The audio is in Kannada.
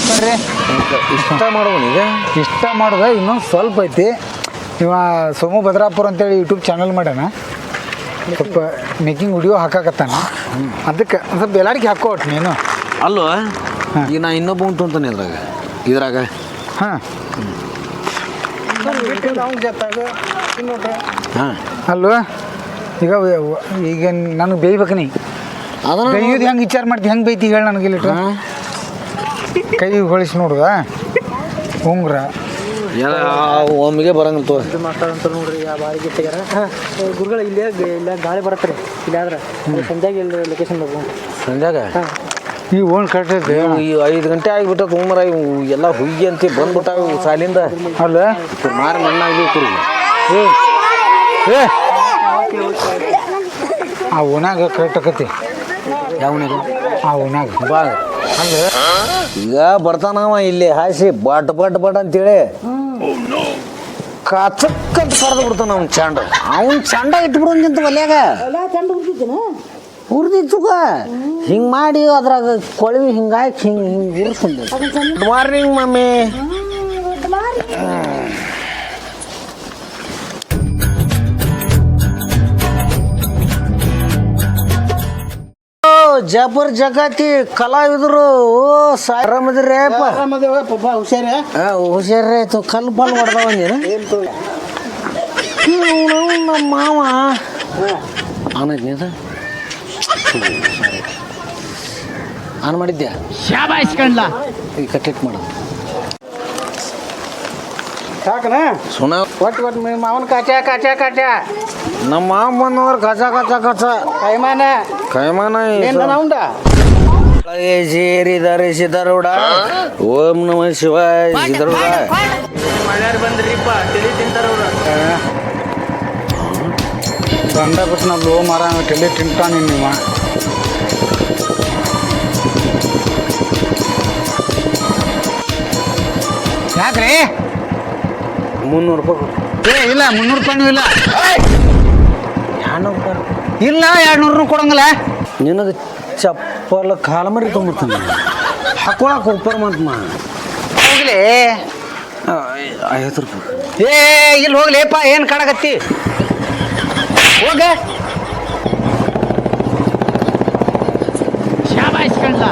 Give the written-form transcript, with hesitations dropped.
ಬರ್ರಿ ಇಷ್ಟ ಮಾಡೋವನೀಗ ಇಷ್ಟ ಮಾಡೋದು ಇನ್ನೊಂದು ಸ್ವಲ್ಪ ಐತಿ. ಇವ ಸೋಮು ಭದ್ರಾಪುರ ಅಂತೇಳಿ ಯೂಟ್ಯೂಬ್ ಚಾನಲ್ ಮಾಡ್ಯಾನ, ಸ್ವಲ್ಪ ಮೇಕಿಂಗ್ ವಿಡಿಯೋ ಹಾಕಾಕತ್ತಾನ. ಅದಕ್ಕೆ ಸ್ವಲ್ಪ ಎಲ್ಲಾರಿಗೆ ಹಾಕೋ ಒಟ್ಟು ನೀನು. ಅಲ್ವ ಈಗ ನಾ ಇನ್ನೊಬ್ಬ ಅಂತಾನೆ ಇದ್ರಾಗ ಹಾಂ ಹಾಂ ಅಲ್ವ ಈಗ ಈಗ ನನಗೆ ಬೇಯ್ಬೇಕು ನೀ ಅದನ್ನ ಬೇಯೋದು ಹೆಂಗೆ ವಿಚಾರ ಮಾಡ್ತಿ, ಹೆಂಗೆ ಬೈತಿ ಹೇಳಿ ನನಗೆ ಇಲ್ಲಿ ಕೈ ಹೊಳಿಸಿ ನೋಡುವ ಉಂಗ್ರ ಒಮ್ಮಿಗೆ ಬರಂಗಂತ ಮಾತಾಡಂತ ನೋಡ್ರಿ ಯಾವ ಬಾರಿಗೆ ತೆಗ್ಯಾರ ಗುರುಗಳು ಇಲ್ಲೇ ಗಾಳಿ ಬರತ್ತೆ ರೀ ಇಲ್ಲಿ ಆದ್ರೆ ಸಂಜೆಗೆ ಇಲ್ಲಿ ಲೊಕೇಶನ್ ಹೋಗ್ಬೋದು ಸಂಜಾಗ ಈ ಓಣ್ ಕಟ್ಟೈತೆ ಈ 5 ಗಂಟೆ ಆಗಿಬಿಟ್ಟ ಉಮ್ಮರ ಇವು ಎಲ್ಲ ಹುಯ್ಗಿ ಅಂತ ಬಂದ್ಬಿಟ್ಟಾವ ಸಾಲಿಂದ ಅಲ್ಲ ಮಾರಿ ಮಣ್ಣಾಗಲಿ ಕುರುಗಿ ಏ ಆ ಓನಾಗ ಕರೆಕ್ಟ್ ಆಕತಿ. ಯಾವನಿಗೆ ಆ ಓನಾಗ ಬಾ ಅಲ್ಲ ಈಗ ಬರ್ತಾನವ ಇಲ್ಲಿ ಹಾಸಿ ಬಟ್ ಬಟ್ ಬಟ್ ಅಂತೇಳಿ ಕಚಕ್ಕಂತ ಕರೆದು ಬಿಡ್ತಾನ ಅವ್ನ ಚಂಡ. ಅವ್ನ ಚಂಡ ಇಟ್ಬಿಡೋಂಗಿಂತ ಒಲ್ಯಾಗ ಉರ್ದಿತ್ತುಗ ಹಿಂಗೆ ಮಾಡಿ ಅದ್ರಾಗ ಕೊಳವಿ ಹಿಂಗಾಗಿ ಹಿಂಗೆ ಉರ್ಸ್ಕೊಂಡು ಗುಡ್ ಮಾರ್ನಿಂಗ್ ಮಮ್ಮಿ. ಜಬರ್ ಜಗತಿ ಕಲಾವಿದರು ಆರಾಮದ್ರಿ ಹುಷಾರ್ರಿ ಆಯ್ತು ಕಲ್ಲು ಬಲ್ ಹೊಡೆದವ ನಮ್ಮ ಮಾವ ಆನೈತಿ ನೀದ ಆನ್ ಮಾಡಿದ್ಯಾ ಶಾಬಾಯಿಸ್ಕೊಂಡ್ಲ ಈಗ ಕಟ್ಲಿಟ್ ಮಾಡೋದು ಸಾಕನ ಸುಣ ಒಟ್ಟು ಮಾವನ ಕಾಚ ನಮ್ಮ ಮಾವ ಬಂದವ್ರು ಕಚ ಕಚ ಕಚ ಕೈಮಾನ ಕೈಮಾನ ಉಂಡ ಸೇರಿದ್ದಾರೆ ಸಿದ್ಧಾರೂಢ. ಓಂ ನಮ ಶಿವಾಯ ಸಿದ್ಧಾರೂಢ. ಮಳ್ಯಾರ ಬಂದ್ರಿಪ್ಪ ತಿಳಿ ತಿಂತಾರ ಅವ್ರ ಗಂಡ ಬಿಟ್ಟು ನಾವು ಲೋ ಮರ ಟೆಲಿ ತಿಂತಾನೆ ನೀವು. ಯಾಕ್ರಿ 300 ರೂಪಾಯಿ ಏ ಇಲ್ಲ 300 ರೂಪಾಯಿನೂ ಇಲ್ಲ. 200 ರೂಪಾಯಿ ಇಲ್ಲ 200 ಕೊಡಂಗಿಲ್ಲ. ನಿನಗೆ ಚಪ್ಪಲ ಕಾಲ ಮರಿ ತೊಗೊಂಬಿಡ್ತಾನೆ ಹಾಕೊಳಕ್ಕೆ ಉಪ್ಪರ್ ಮಂತ ಹೋಗ್ಲಿ 50 ರೂಪಾಯಿ. ಏ ಇಲ್ಲಿ ಹೋಗ್ಲಿಪ್ಪ ಏನು ಕಾಡಕತ್ತಿ ಹೋಗ ಶಾಬಾಯಿಸ್ಕೊಂಡ್ಲ